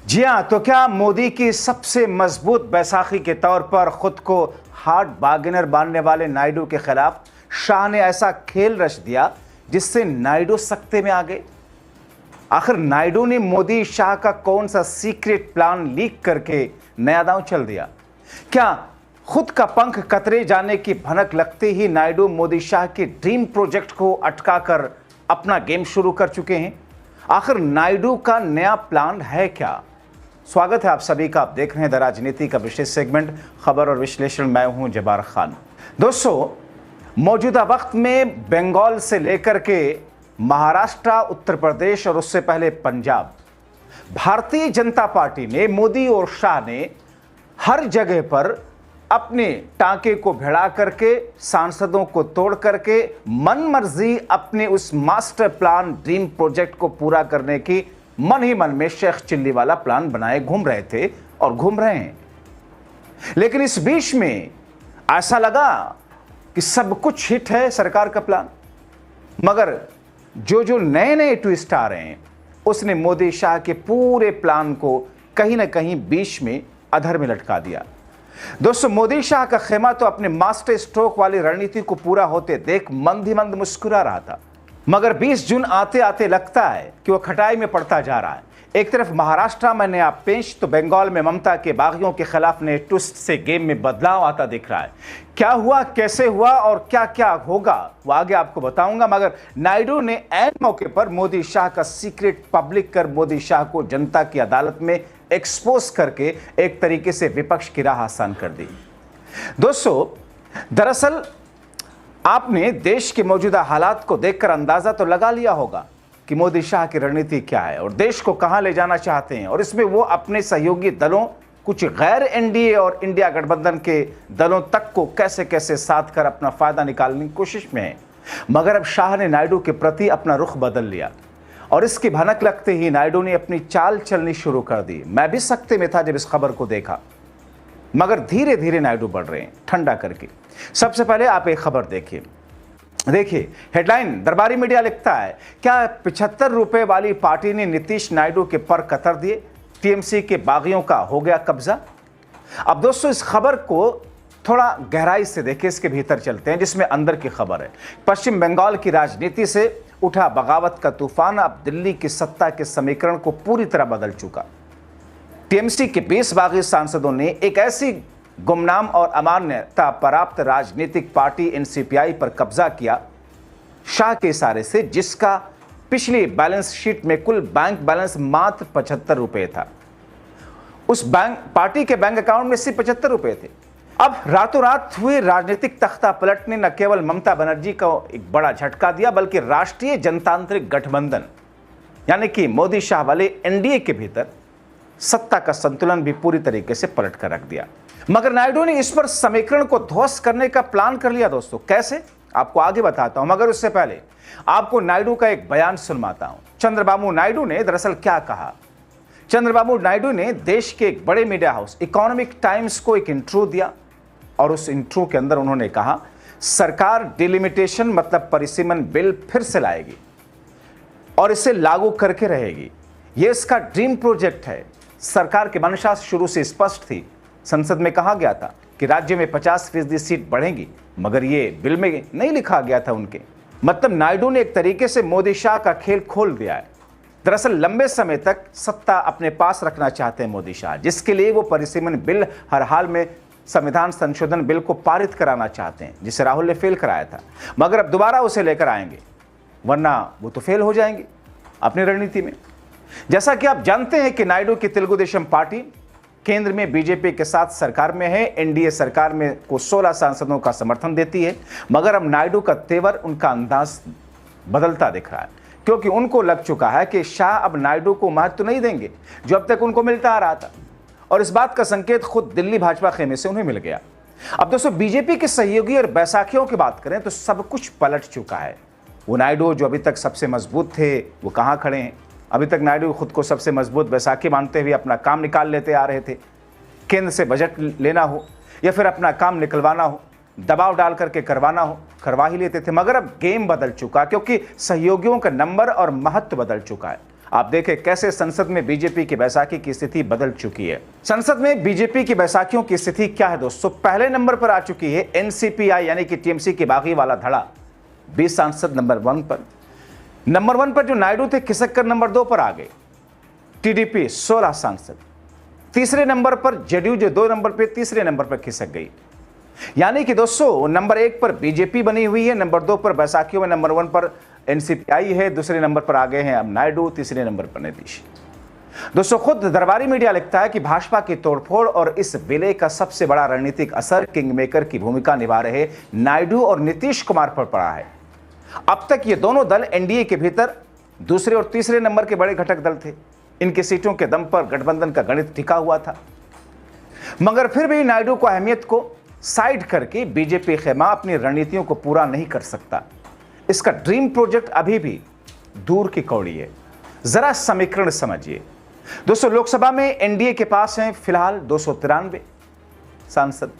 जी हाँ, तो क्या मोदी की सबसे मजबूत बैसाखी के तौर पर खुद को हार्ड बार्गेनर मानने वाले नायडू के खिलाफ शाह ने ऐसा खेल रच दिया जिससे नायडू सख्ते में आ गए। आखिर नायडू ने मोदी शाह का कौन सा सीक्रेट प्लान लीक करके नया दांव चल दिया? क्या खुद का पंख कतरे जाने की भनक लगते ही नायडू मोदी शाह के ड्रीम प्रोजेक्ट को अटकाकर अपना गेम शुरू कर चुके हैं? आखिर नायडू का नया प्लान है क्या? स्वागत है आप सभी का। आप देख रहे हैं द राजनीति का विशेष सेगमेंट खबर और विश्लेषण। मैं हूं जब्बार खान। दोस्तों, मौजूदा वक्त में बंगाल से लेकर के महाराष्ट्र, उत्तर प्रदेश और उससे पहले पंजाब, भारतीय जनता पार्टी ने, मोदी और शाह ने हर जगह पर अपने टांके को भिड़ा करके, सांसदों को तोड़ करके मन मर्जी अपने उस मास्टर प्लान, ड्रीम प्रोजेक्ट को पूरा करने की मन ही मन में शेख चिल्ली वाला प्लान बनाए घूम रहे थे और घूम रहे हैं। लेकिन इस बीच में ऐसा लगा कि सब कुछ हिट है सरकार का प्लान, मगर जो जो नए नए ट्विस्ट आ रहे हैं उसने मोदी शाह के पूरे प्लान को कहीं ना कहीं बीच में अधर में लटका दिया। दोस्तों, मोदी शाह का खेमा तो अपने मास्टर स्ट्रोक वाली रणनीति को पूरा होते देख मंद ही मंद मुस्कुरा रहा था, मगर 20 जून आते आते लगता है कि वो खटाई में पड़ता जा रहा है। एक तरफ महाराष्ट्र में नया पेंच, तो बंगाल में ममता के बागियों के खिलाफ नए ट्विस्ट से गेम में बदलाव आता दिख रहा है। क्या हुआ, कैसे हुआ और क्या क्या होगा वो आगे आपको बताऊंगा। मगर नायडू ने ऐन मौके पर मोदी शाह का सीक्रेट पब्लिक कर मोदी शाह को जनता की अदालत में एक्सपोज करके एक तरीके से विपक्ष की राह आसान कर दी। दोस्तों, दरअसल आपने देश के मौजूदा हालात को देखकर अंदाजा तो लगा लिया होगा कि मोदी शाह की रणनीति क्या है और देश को कहां ले जाना चाहते हैं, और इसमें वो अपने सहयोगी दलों, कुछ गैर एनडीए और इंडिया गठबंधन के दलों तक को कैसे कैसे साध कर अपना फायदा निकालने की कोशिश में है। मगर अब शाह ने नायडू के प्रति अपना रुख बदल लिया और इसकी भनक लगते ही नायडू ने अपनी चाल चलनी शुरू कर दी। मैं भी सख्ते में था जब इस खबर को देखा, मगर धीरे धीरे नायडू बढ़ रहे हैं ठंडा करके। सबसे पहले आप एक खबर देखिए, हेडलाइन दरबारी मीडिया लिखता है, क्या 75 रुपए वाली पार्टी ने नीतीश नायडू के पर कतर दिए, टीएमसी के बागियों का हो गया कब्जा। अब दोस्तों, इस खबर को थोड़ा गहराई से देखें, इसके भीतर चलते हैं जिसमें अंदर की खबर है। पश्चिम बंगाल की राजनीति से उठा बगावत का तूफान अब दिल्ली की सत्ता के समीकरण को पूरी तरह बदल चुका। टीएमसी के 20 बागी सांसदों ने एक ऐसी गुमनाम और अमान्यता प्राप्त राजनीतिक पार्टी एनसीपीआई पर कब्जा किया शाह के इशारे से, जिसका पिछली बैलेंस शीट में कुल बैंक बैलेंस मात्र 75 रुपए था। उस बैंक पार्टी के बैंक अकाउंट में सिर्फ 75 रुपए थे। अब रातों रात हुए राजनीतिक तख्ता पलट ने न केवल ममता बनर्जी को एक बड़ा झटका दिया, बल्कि राष्ट्रीय जनतांत्रिक गठबंधन यानी कि मोदी शाह वाले एनडीए के भीतर सत्ता का संतुलन भी पूरी तरीके से पलट कर रख दिया। मगर नायडू ने इस पर समीकरण को ध्वस्त करने का प्लान कर लिया। दोस्तों, कैसे, आपको आगे बताता हूं, मगर उससे पहले आपको नायडू का एक बयान सुनवाता हूं। चंद्रबाबू नायडू ने दरअसल क्या कहा। चंद्रबाबू नायडू ने देश के एक बड़े मीडिया हाउस इकोनॉमिक टाइम्स को एक इंटरव्यू दिया और उस इंटरव्यू के अंदर उन्होंने कहा, सरकार डिलिमिटेशन मतलब परिसीमन बिल फिर से लाएगी और इसे लागू करके रहेगी। यह इसका ड्रीम प्रोजेक्ट है। सरकार की मंशा शुरू से स्पष्ट थी। संसद में कहा गया था कि राज्य में 50% सीट बढ़ेंगी, मगर ये बिल में नहीं लिखा गया था उनके। मतलब नायडू ने एक तरीके से मोदी शाह का खेल खोल दिया है। दरअसल लंबे समय तक सत्ता अपने पास रखना चाहते हैं मोदी शाह, जिसके लिए वो परिसीमन बिल, हर हाल में संविधान संशोधन बिल को पारित कराना चाहते हैं, जिसे राहुल ने फेल कराया था। मगर अब दोबारा उसे लेकर आएंगे, वरना वो तो फेल हो जाएंगे अपनी रणनीति में। जैसा कि आप जानते हैं कि नायडू की तेलुगु देशम पार्टी केंद्र में बीजेपी के साथ सरकार में है। एनडीए सरकार में को 16 सांसदों का समर्थन देती है, मगर अब नायडू का तेवर, उनका अंदाज बदलता दिख रहा है, क्योंकि उनको लग चुका है कि शाह अब नायडू को महत्व नहीं देंगे जो अब तक उनको मिलता आ रहा था, और इस बात का संकेत खुद दिल्ली भाजपा खेमे से उन्हें मिल गया। अब दोस्तों, बीजेपी के सहयोगी और बैसाखियों की बात करें तो सब कुछ पलट चुका है। वो नायडू जो अभी तक सबसे मजबूत थे, वो कहां खड़े हैं। अभी तक नायडू खुद को सबसे मजबूत बैसाखी मानते हुए अपना काम निकाल लेते आ रहे थे। केंद्र से बजट लेना हो या फिर अपना काम निकलवाना हो, दबाव डाल करके करवाना हो, करवा ही लेते थे। मगर अब गेम बदल चुका, क्योंकि सहयोगियों का नंबर और महत्व बदल चुका है। आप देखें कैसे संसद में बीजेपी की बैसाखी की स्थिति बदल चुकी है। संसद में बीजेपी की बैसाखियों की स्थिति क्या है दोस्तों? पहले नंबर पर आ चुकी है एनसीपीआई यानी कि टीएमसी की बागी वाला धड़ा, 20 सांसद नंबर 1 पर। नंबर 1 पर जो नायडू थे खिसक कर नंबर 2 पर आ गए। टीडीपी 16 सांसद। तीसरे नंबर पर जेडीयू जो 2 नंबर पर तीसरे नंबर पर खिसक गई। यानी कि दोस्तों नंबर 1 पर बीजेपी बनी हुई है, नंबर 2 पर बैसाखियों में नंबर 1 पर एनसीपीआई है, दूसरे नंबर पर आ गए हैं अब नायडू, तीसरे नंबर पर नीतीश। दोस्तों खुद दरबारी मीडिया लिखता है कि भाजपा की तोड़फोड़ और इस विलय का सबसे बड़ा रणनीतिक असर किंगमेकर की भूमिका निभा रहे नायडू और नीतीश कुमार पर पड़ा है। अब तक ये दोनों दल एनडीए के भीतर दूसरे और तीसरे नंबर के बड़े घटक दल थे। इनकी सीटों के दम पर गठबंधन का गणित टिका हुआ था, मगर फिर भी नायडू को अहमियत को साइड करके बीजेपी खेमा अपनी रणनीतियों को पूरा नहीं कर सकता। इसका ड्रीम प्रोजेक्ट अभी भी दूर की कौड़ी है। जरा समीकरण समझिए दोस्तों। लोकसभा में एनडीए के पास हैं फिलहाल 293 सांसद।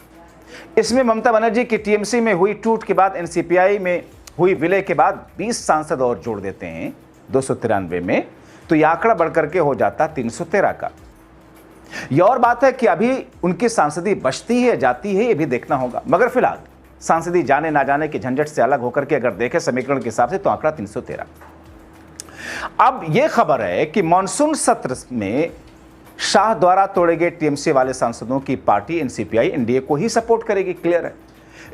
इसमें ममता बनर्जी की टीएमसी में हुई टूट के बाद एनसीपीआई में हुई विलय के बाद 20 सांसद और जोड़ देते हैं 293 में, तो यह आंकड़ा बढ़कर के हो जाता 313 का। यह और बात है कि अभी उनकी सांसदी बचती है जाती है, यह भी देखना होगा। मगर फिलहाल सांसदी जाने ना जाने के झंझट से अलग होकर के अगर देखें समीकरण के हिसाब से तो आंकड़ा 313। अब यह खबर है कि मॉनसून सत्र में शाह द्वारा तोड़े गए टीएमसी वाले सांसदों की पार्टी एनसीपीआई एनडीए को ही सपोर्ट करेगी, क्लियर है।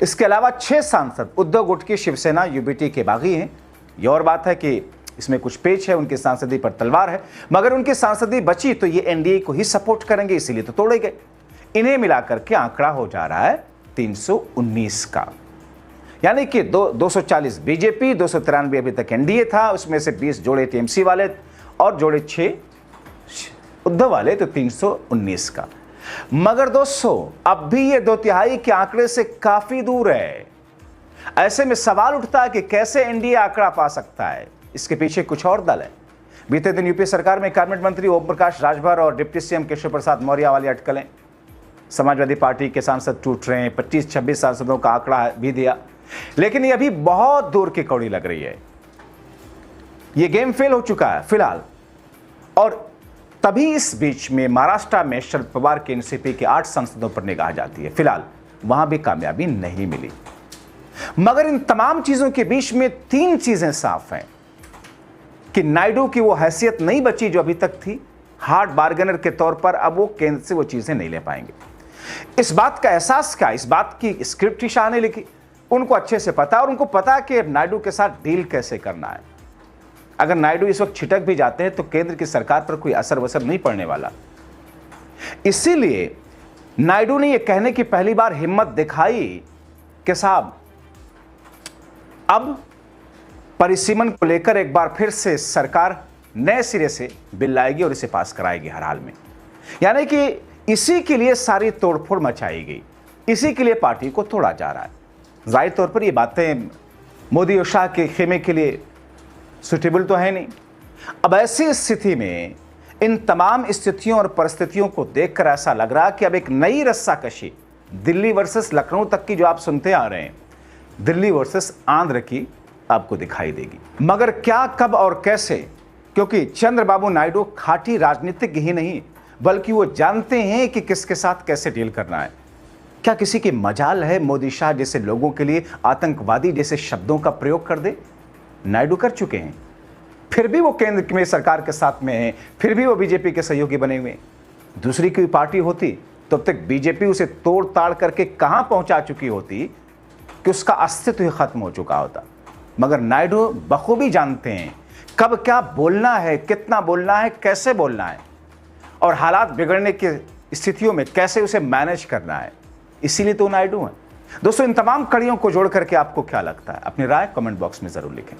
इसके अलावा 6 सांसद उद्धव गुट की शिवसेना यूबीटी के बागी हैं। यह और बात है कि इसमें कुछ पेच है, उनकी सांसदी पर तलवार है, मगर उनकी सांसदी बची तो ये एनडीए को ही सपोर्ट करेंगे, इसीलिए तो तोड़े गए। इन्हें मिलाकर के आंकड़ा हो जा रहा है 319 का, यानी कि 240 बीजेपी, 293 अभी तक एनडीए था, उसमें से 20 जोड़े टीएमसी वाले और जोड़े 6 उद्धव वाले, तो 319 का। मगर दोस्तों अब भी ये 2/3 के आंकड़े से काफी दूर है। ऐसे में सवाल उठता है कि कैसे एनडीए आंकड़ा पा सकता है। इसके पीछे कुछ और दल है। बीते दिन यूपी सरकार में कैबिनेट मंत्री ओम प्रकाश राजभर और डिप्टी सीएम केशव प्रसाद मौर्य वाली अटकलें, समाजवादी पार्टी के सांसद टूट रहे हैं, 25-26 सांसदों का आंकड़ा भी दिया, लेकिन ये अभी बहुत दूर की कौड़ी लग रही है। ये गेम फेल हो चुका है फिलहाल। और तभी इस बीच में महाराष्ट्र में शरद पवार के एनसीपी के 8 सांसदों पर निगाह जाती है। फिलहाल वहां भी कामयाबी नहीं मिली। मगर इन तमाम चीजों के बीच में 3 चीजें साफ हैं कि नायडू की वो हैसियत नहीं बची जो अभी तक थी। हार्ड बार्गेनर के तौर पर अब वो केंद्र से वो चीजें नहीं ले पाएंगे। इस बात का एहसास क्या? इस बात की स्क्रिप्ट ही शाह ने लिखी, उनको अच्छे से पता, और उनको पता कि नायडू के साथ डील कैसे करना है। अगर नायडू इस वक्त छिटक भी जाते हैं तो केंद्र की सरकार पर कोई असर वसर नहीं पड़ने वाला। इसीलिए नायडू ने यह कहने की पहली बार हिम्मत दिखाई कि साहब अब परिसीमन को लेकर एक बार फिर से सरकार नए सिरे से बिल लाएगी और इसे पास कराएगी हर हाल में। यानी कि इसी के लिए सारी तोड़फोड़ मचाई गई, इसी के लिए पार्टी को तोड़ा जा रहा है। जाहिर तौर पर ये बातें मोदी और शाह के खेमे के लिए सुटेबल तो है नहीं। अब ऐसी स्थिति में इन तमाम स्थितियों और परिस्थितियों को देखकर ऐसा लग रहा कि अब एक नई रस्साकशी दिल्ली वर्सेस लखनऊ तक की जो आप सुनते आ रहे हैं, दिल्ली वर्सेस आंध्र की आपको दिखाई देगी। मगर क्या, कब और कैसे? क्योंकि चंद्रबाबू नायडू खाटी राजनीतिज्ञ ही नहीं बल्कि वो जानते हैं कि किसके साथ कैसे डील करना है। क्या किसी की मजाल है मोदी शाह जैसे लोगों के लिए आतंकवादी जैसे शब्दों का प्रयोग कर दे? नायडू कर चुके हैं, फिर भी वो केंद्र में सरकार के साथ में है, फिर भी वो बीजेपी के सहयोगी बने हुए हैं। दूसरी कोई पार्टी होती तो अब तक बीजेपी उसे तोड़ ताड़ करके कहां पहुंचा चुकी होती कि उसका अस्तित्व ही खत्म हो चुका होता। मगर नायडू बखूबी जानते हैं कब क्या बोलना है, कितना बोलना है, कैसे बोलना है, और हालात बिगड़ने की स्थितियों में कैसे उसे मैनेज करना है। इसीलिए तो नायडू हैं। दोस्तों इन तमाम कड़ियों को जोड़ करके आपको क्या लगता है? अपनी राय कमेंट बॉक्स में जरूर लिखें।